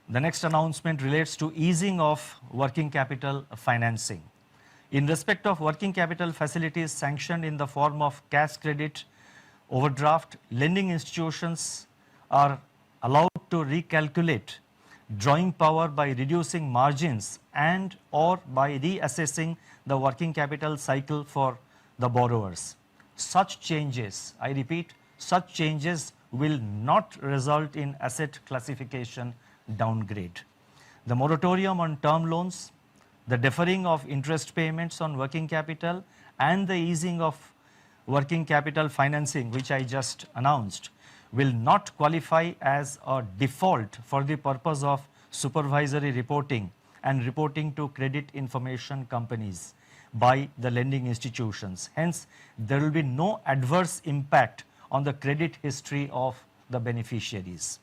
The next announcement relates to easing of working capital financing. In respect of working capital facilities sanctioned in the form of cash credit, overdraft, lending institutions are allowed to recalculate drawing power by reducing margins and or by reassessing the working capital cycle for the borrowers. Such changes, I repeat, such changes will not result in asset classification downgrade. The moratorium on term loans, the deferring of interest payments on working capital, and the easing of working capital financing, which I just announced, will not qualify as a default for the purpose of supervisory reporting and reporting to credit information companies by the lending institutions. Hence, there will be no adverse impact on the credit history of the beneficiaries.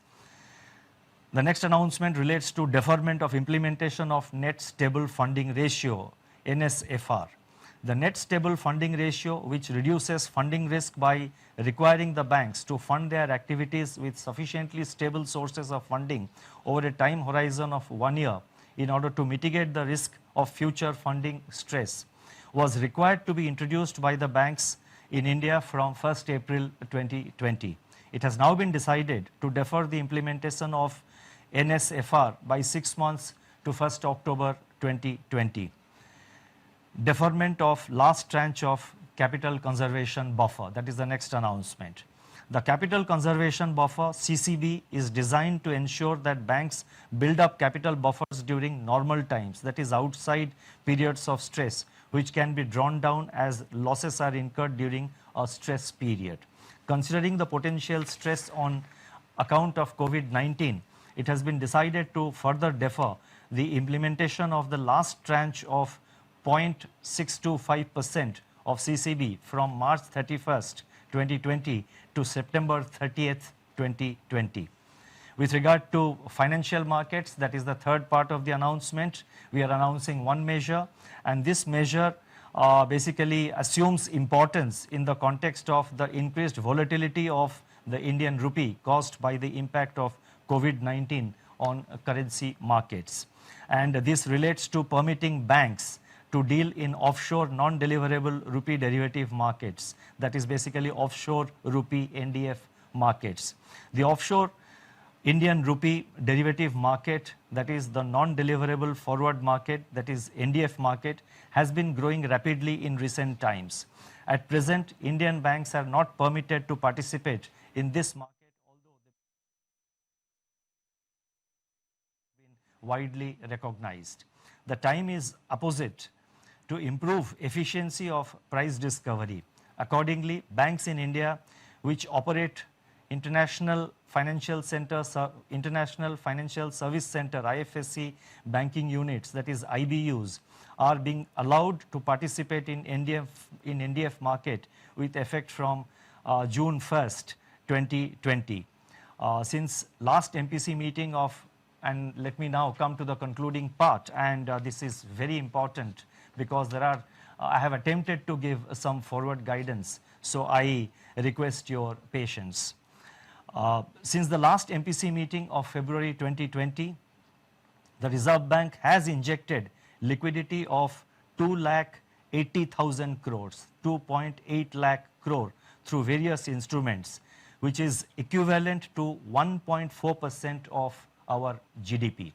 The next announcement relates to deferment of implementation of Net Stable Funding Ratio, NSFR. The Net Stable Funding Ratio, which reduces funding risk by requiring the banks to fund their activities with sufficiently stable sources of funding over a time horizon of 1 year in order to mitigate the risk of future funding stress, was required to be introduced by the banks in India from 1st April 2020. It has now been decided to defer the implementation of NSFR by 6 months to 1st October 2020. Deferment of last tranche of capital conservation buffer, that is the next announcement. The capital conservation buffer, CCB, is designed to ensure that banks build up capital buffers during normal times, that is outside periods of stress, which can be drawn down as losses are incurred during a stress period. Considering the potential stress on account of COVID-19, it has been decided to further defer the implementation of the last tranche of 0.625% of CCB from March 31st, 2020 to September 30th, 2020. With regard to financial markets, that is the third part of the announcement, we are announcing one measure, and this measure basically assumes importance in the context of the increased volatility of the Indian rupee caused by the impact of COVID-19 on currency markets. And this relates to permitting banks to deal in offshore non-deliverable rupee derivative markets, that is basically offshore rupee NDF markets. The offshore Indian rupee derivative market, that is the non-deliverable forward market, that is NDF market, has been growing rapidly in recent times. At present, Indian banks are not permitted to participate in this market, although they have been widely recognized. The time is apposite to improve efficiency of price discovery. Accordingly, banks in India which operate International Financial Service Center IFSC banking units, that is IBUs, are being allowed to participate in NDF market with effect from June 1st, 2020. Since last MPC meeting and let me now come to the concluding part, and this is very important because I have attempted to give some forward guidance, so I request your patience. Since the last MPC meeting of February 2020, the Reserve Bank has injected liquidity of 2,80,000 crores, 2.8 lakh crore through various instruments, which is equivalent to 1.4% of our GDP.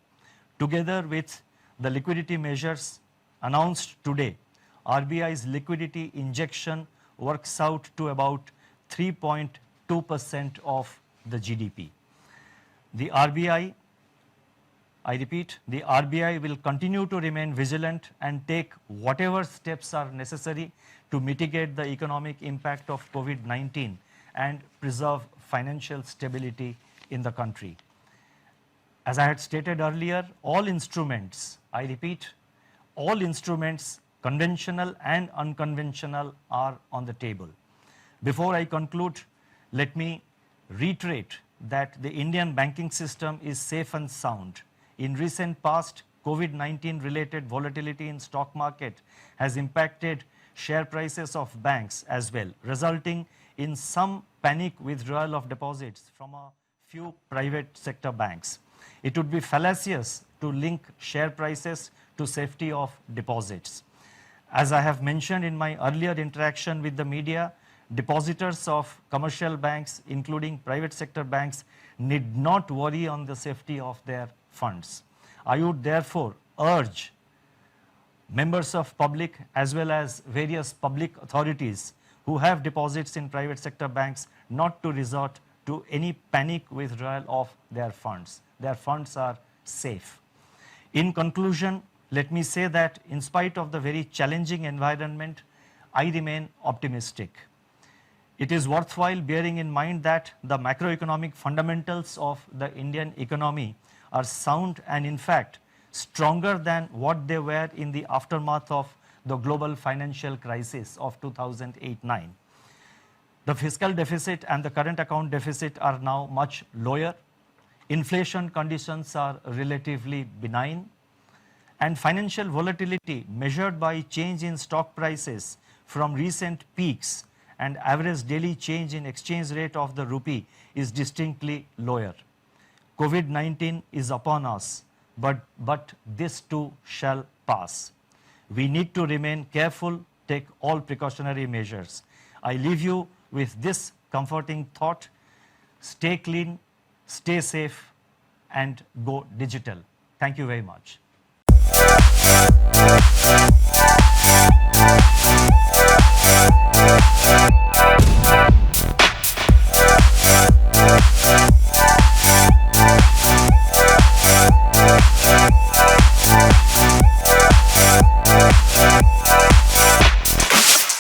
Together with the liquidity measures announced today, RBI's liquidity injection works out to about 3.2% of the GDP. The RBI, I repeat, the RBI will continue to remain vigilant and take whatever steps are necessary to mitigate the economic impact of COVID-19 and preserve financial stability in the country. As I had stated earlier, all instruments, I repeat, all instruments, conventional and unconventional, are on the table. Before I conclude, let me reiterate that the Indian banking system is safe and sound. In recent past, COVID-19 related volatility in stock market has impacted share prices of banks as well, resulting in some panic withdrawal of deposits from a few private sector banks. It would be fallacious to link share prices to safety of deposits. As I have mentioned in my earlier interaction with the media, depositors of commercial banks, including private sector banks, need not worry on the safety of their funds. I would therefore urge members of public as well as various public authorities who have deposits in private sector banks not to resort to any panic withdrawal of their funds. Their funds are safe. In conclusion, let me say that in spite of the very challenging environment, I remain optimistic. It is worthwhile bearing in mind that the macroeconomic fundamentals of the Indian economy are sound and in fact stronger than what they were in the aftermath of the global financial crisis of 2008-9. The fiscal deficit and the current account deficit are now much lower. Inflation conditions are relatively benign. And financial volatility measured by change in stock prices from recent peaks and average daily change in exchange rate of the rupee is distinctly lower. COVID-19 is upon us, but this too shall pass. We need to remain careful, take all precautionary measures. I leave you with this comforting thought: stay clean, stay safe, and go digital. Thank you very much.